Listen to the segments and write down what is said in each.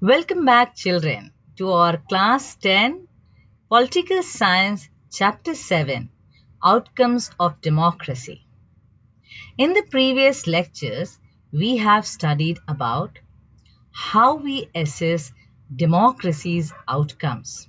Welcome back, children, to our Class 10 Political Science Chapter 7 Outcomes of Democracy. In the previous lectures, we have studied about how we assess democracy's outcomes,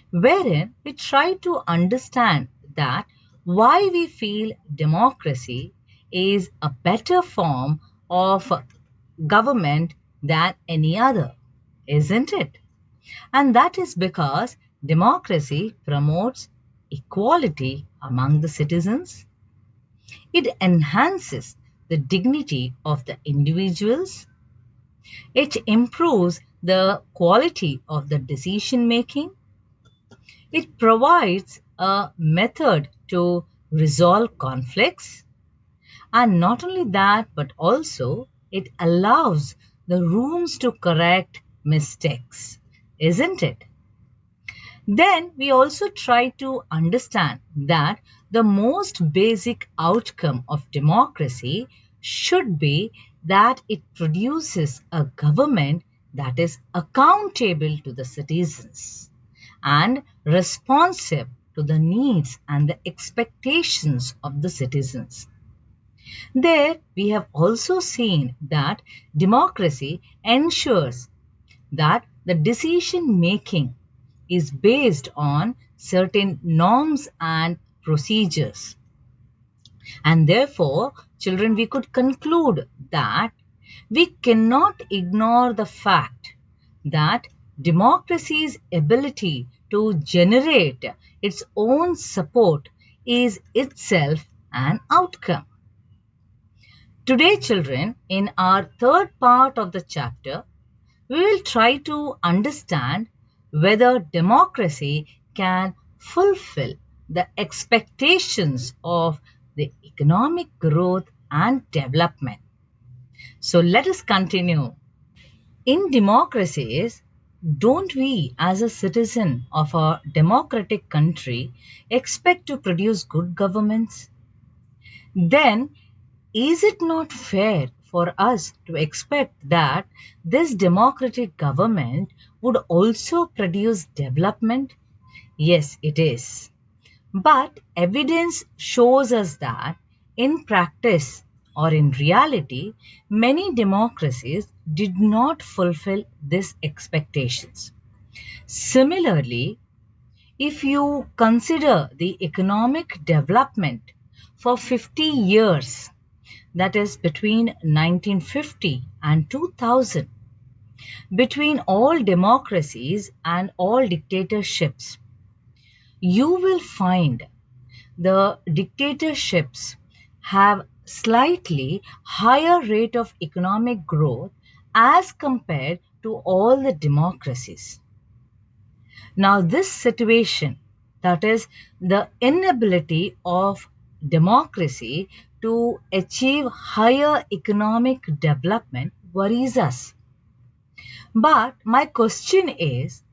wherein we try to understand that why we feel democracy is a better form of government than any other, isn't it? And that is because democracy promotes equality among the citizens. It enhances the dignity of the individuals. It improves the quality of the decision making. It provides a method to resolve conflicts. And not only that, but also it allows the rooms to correct mistakes, isn't it? Then we also try to understand that the most basic outcome of democracy should be that it produces a government that is accountable to the citizens and responsive to the needs and the expectations of the citizens. There, we have also seen that democracy ensures that the decision making is based on certain norms and procedures. And therefore, children, we could conclude that we cannot ignore the fact that democracy's ability to generate its own support is itself an outcome. Today, children, in our third part of the chapter, we will try to understand whether democracy can fulfill the expectations of the economic growth and development. So let us continue. In democracies, don't we, as a citizen of a democratic country, expect to produce good governments? Then, is it not fair for us to expect that this democratic government would also produce development? Yes, it is. But evidence shows us that in practice or in reality, many democracies did not fulfill these expectations. Similarly, if you consider the economic development for 50 years, that is between 1950 and 2000, between all democracies and all dictatorships, you will find the dictatorships have slightly higher rate of economic growth as compared to all the democracies. Now, this situation, that is the inability of democracy to achieve higher economic development, worries us. But my question is,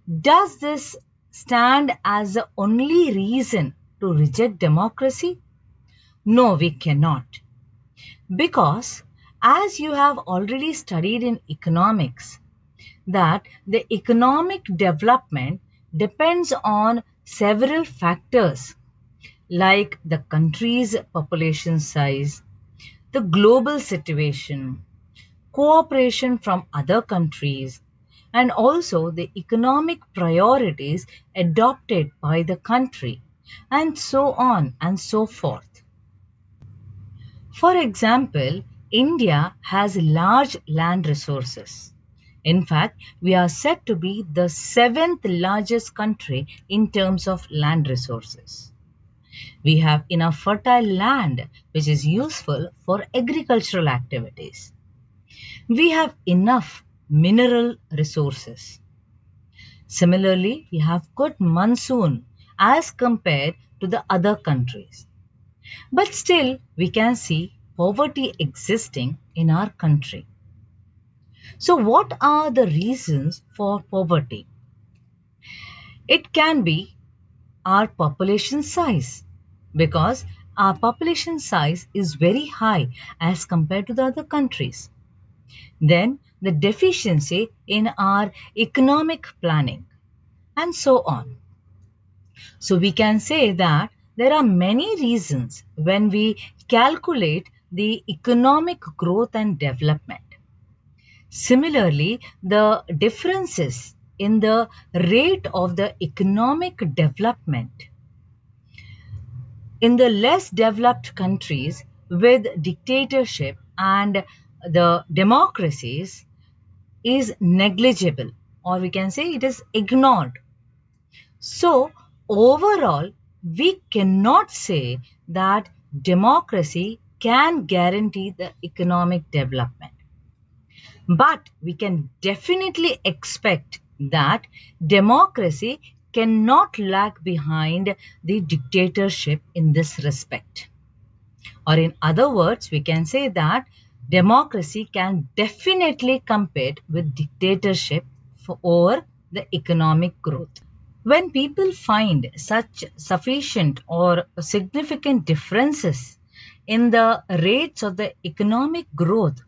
does this stand as the only reason to reject democracy? No, we cannot. Because as you have already studied in economics, that the economic development depends on several factors like the country's population size, the global situation, cooperation from other countries, and also the economic priorities adopted by the country, and so on and so forth. For example, India has large land resources. In fact, we are said to be the seventh largest country in terms of land resources. We have enough fertile land which is useful for agricultural activities. We have enough mineral resources. Similarly, we have good monsoon as compared to the other countries. But still, we can see poverty existing in our country. So, what are the reasons for poverty? It can be our population size, because our population size is very high as compared to the other countries. Then the deficiency in our economic planning, and so on. So we can say that there are many reasons when we calculate the economic growth and development. Similarly, the differences in the rate of the economic development in the less developed countries with dictatorship and the democracies is negligible, or we can say it is ignored. So, overall, we cannot say that democracy can guarantee the economic development. But we can definitely expect that democracy cannot lag behind the dictatorship in this respect. Or in other words, we can say that democracy can definitely compete with dictatorship over the economic growth. When people find such sufficient or significant differences in the rates of the economic growth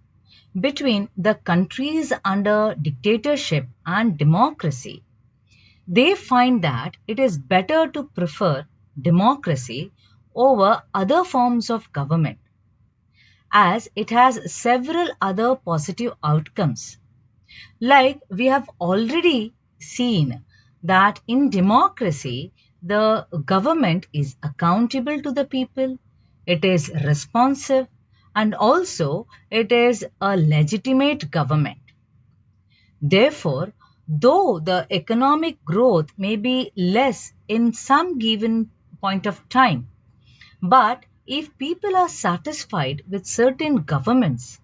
between the countries under dictatorship and democracy, they find that it is better to prefer democracy over other forms of government, as it has several other positive outcomes. Like we have already seen that in democracy, the government is accountable to the people, it is responsive, and also it is a legitimate government. Therefore, though the economic growth may be less in some given point of time, but if people are satisfied with certain governments,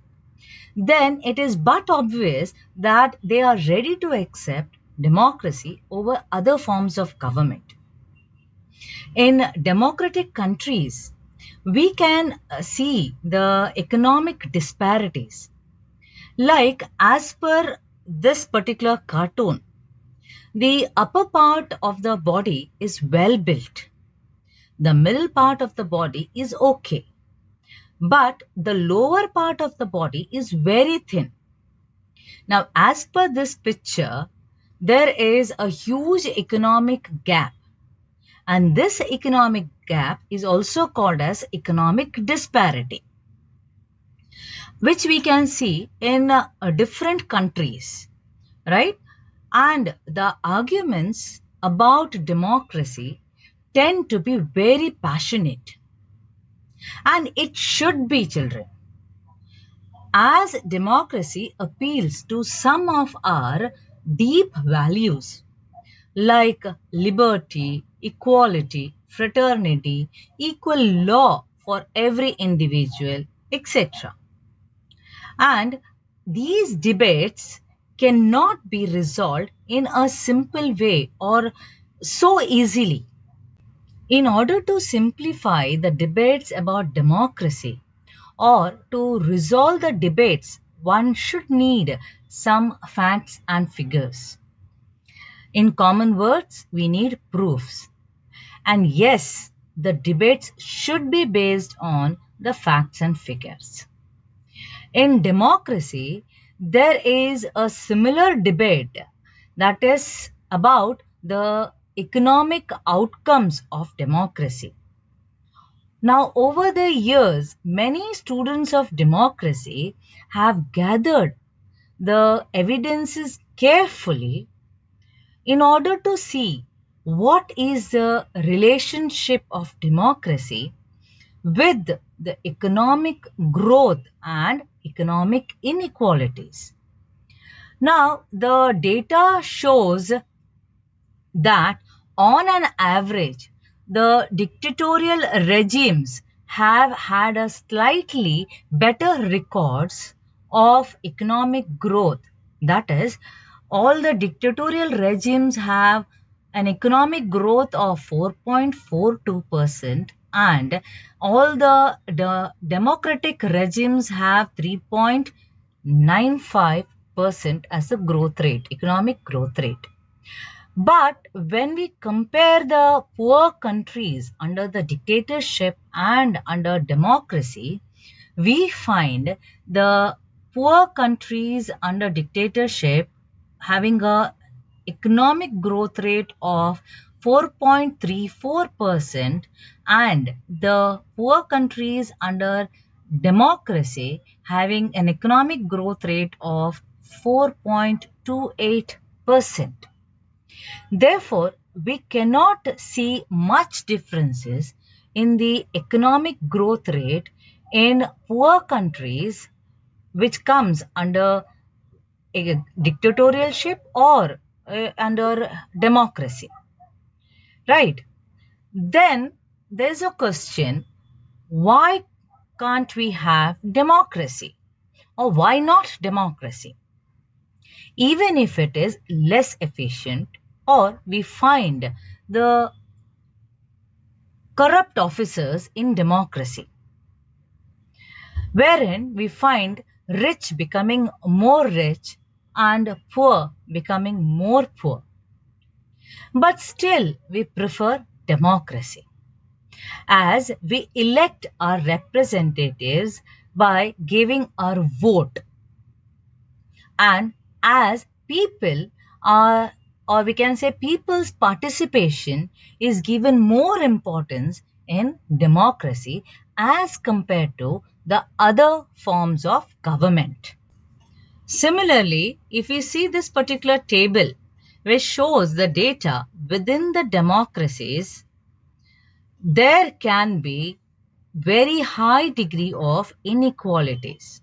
then it is but obvious that they are ready to accept democracy over other forms of government. In democratic countries, we can see the economic disparities. Like as per this particular cartoon, the upper part of the body is well built. The middle part of the body is okay. But the lower part of the body is very thin. Now, as per this picture, there is a huge economic gap. And this economic gap is also called as economic disparity, which we can see in different countries, right? And the arguments about democracy tend to be very passionate. And it should be, children. As democracy appeals to some of our deep values like liberty, equality, fraternity, equal law for every individual, etc. And these debates cannot be resolved in a simple way or so easily. In order to simplify the debates about democracy or to resolve the debates, one should need some facts and figures. In common words, we need proofs. And yes, the debates should be based on the facts and figures. In democracy, there is a similar debate that is about the economic outcomes of democracy. Now, over the years, many students of democracy have gathered the evidences carefully in order to see what is the relationship of democracy with the economic growth and economic inequalities. Now, the data shows that on an average, the dictatorial regimes have had a slightly better records of economic growth. That is, all the dictatorial regimes have an economic growth of 4.42% and all the democratic regimes have 3.95% as a growth rate, economic growth rate. But when we compare the poor countries under the dictatorship and under democracy, we find the poor countries under dictatorship having a economic growth rate of 4.34% and the poor countries under democracy having an economic growth rate of 4.28%. Therefore, we cannot see much differences in the economic growth rate in poor countries which comes under a dictatorship or under democracy. Right? Then there's a question, why can't we have democracy? Or why not democracy? Even if it is less efficient or we find the corrupt officers in democracy, wherein we find rich becoming more rich and poor becoming more poor. But still we prefer democracy, as we elect our representatives by giving our vote, and as people are, or we can say people's participation is given more importance in democracy as compared to the other forms of government. Similarly, if we see this particular table which shows the data within the democracies, there can be very high degree of inequalities.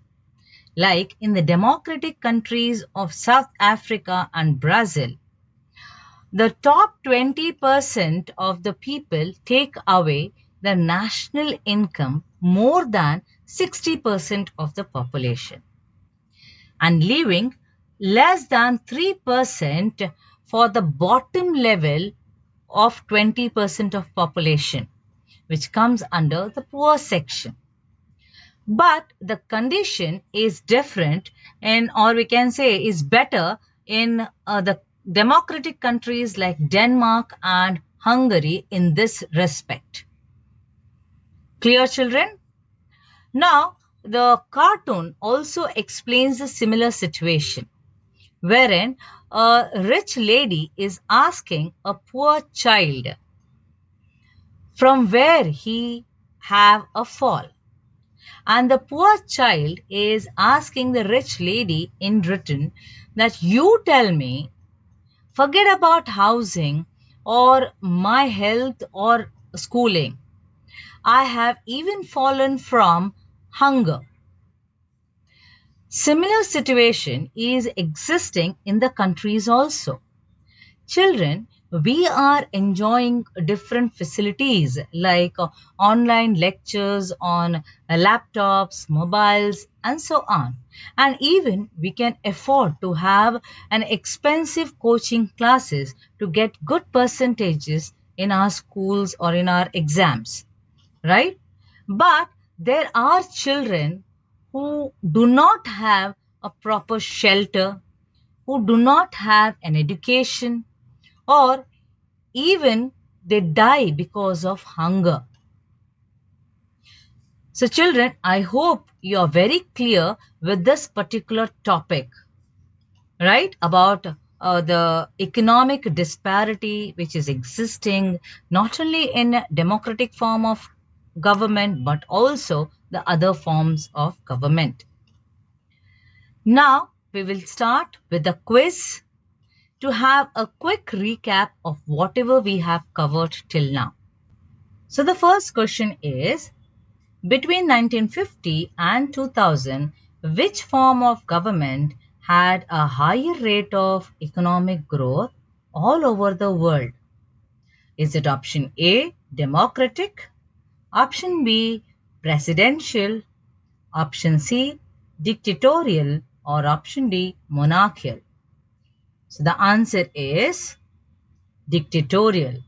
Like in the democratic countries of South Africa and Brazil, the top 20% of the people take away the national income more than 60% of the population, and leaving less than 3% for the bottom level of 20% of population, which comes under the poor section. But the condition is different in, or we can say is better in the democratic countries like Denmark and Hungary in this respect. Clear, children? Now, the cartoon also explains a similar situation, wherein a rich lady is asking a poor child from where he have a fall. And the poor child is asking the rich lady in return that you tell me, forget about housing or my health or schooling. I have even fallen from hunger. Similar situation is existing in the countries also. Children, we are enjoying different facilities like online lectures on laptops, mobiles, and so on. And even we can afford to have an expensive coaching classes to get good percentages in our schools or in our exams, right? But there are children who do not have a proper shelter, who do not have an education, or even they die because of hunger. So children, I hope you are very clear with this particular topic, right? About the economic disparity which is existing not only in democratic form of government but also the other forms of government. Now we will start with the quiz to have a quick recap of whatever we have covered till now. So the first question is, between 1950 and 2000, which form of government had a higher rate of economic growth all over the world? Is it option A, democratic, option B, presidential, option C, dictatorial, or option D, monarchical? So the answer is dictatorial.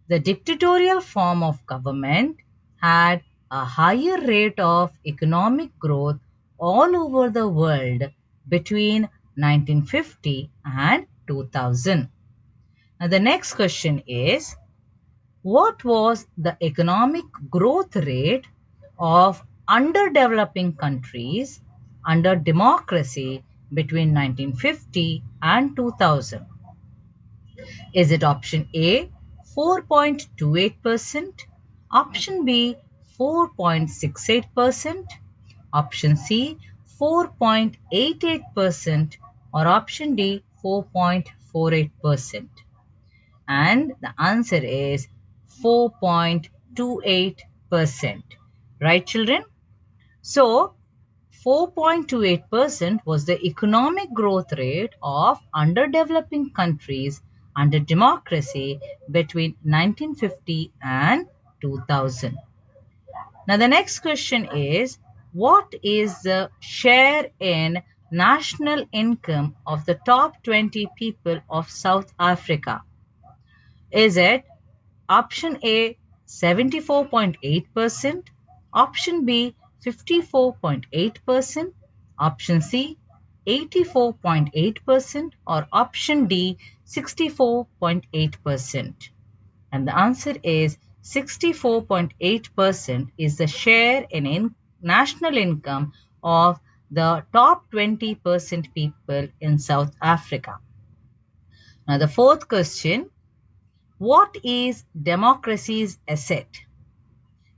The dictatorial form of government had a higher rate of economic growth all over the world between 1950 and 2000. Now the next question is, what was the economic growth rate of underdeveloping countries under democracy between 1950 and 2000? Is it option A 4.28%, option B 4.68%, option C 4.88%, or option D 4.48%? And the answer is 4.28%. Right, children? So, 4.28% was the economic growth rate of underdeveloping countries under democracy between 1950 and 2000. Now, the next question is, what is the share in national income of the top 20 people of South Africa? Is it option A 74.8%, option B 54.8%, option C 84.8%, or option D 64.8%? And the answer is 64.8% is the share in national income of the top 20% people in South Africa. Now the fourth question, what is democracy's asset?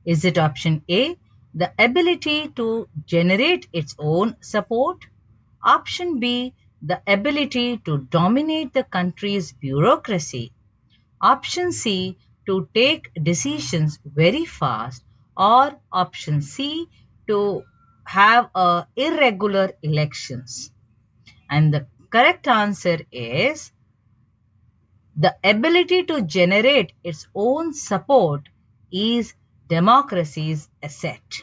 Is it option A, the ability to generate its own support? Option B, the ability to dominate the country's bureaucracy? Option C, to take decisions very fast? Or option C, to have irregular elections? And the correct answer is the ability to generate its own support is democracy's asset.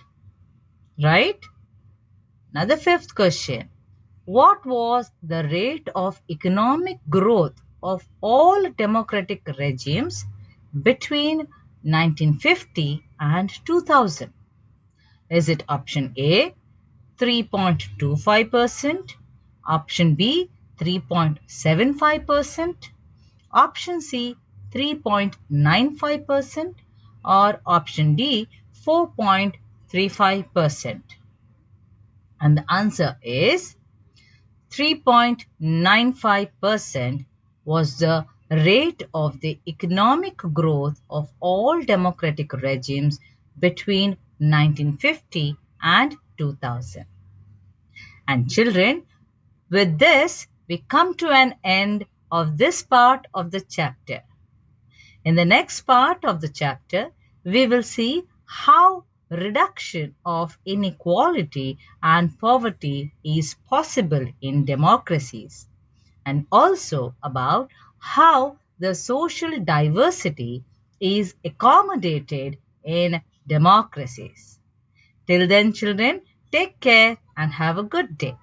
Right? Now the fifth question. What was the rate of economic growth of all democratic regimes between 1950 and 2000? Is it option A 3.25%, option B 3.75%, option C 3.95%, or option D 4.35%? And the answer is 3.95% was the rate of the economic growth of all democratic regimes between 1950 and 2000. And children, with this, we come to an end of this part of the chapter. In the next part of the chapter, we will see how reduction of inequality and poverty is possible in democracies, and also about how the social diversity is accommodated in democracies. Till then, children, take care and have a good day.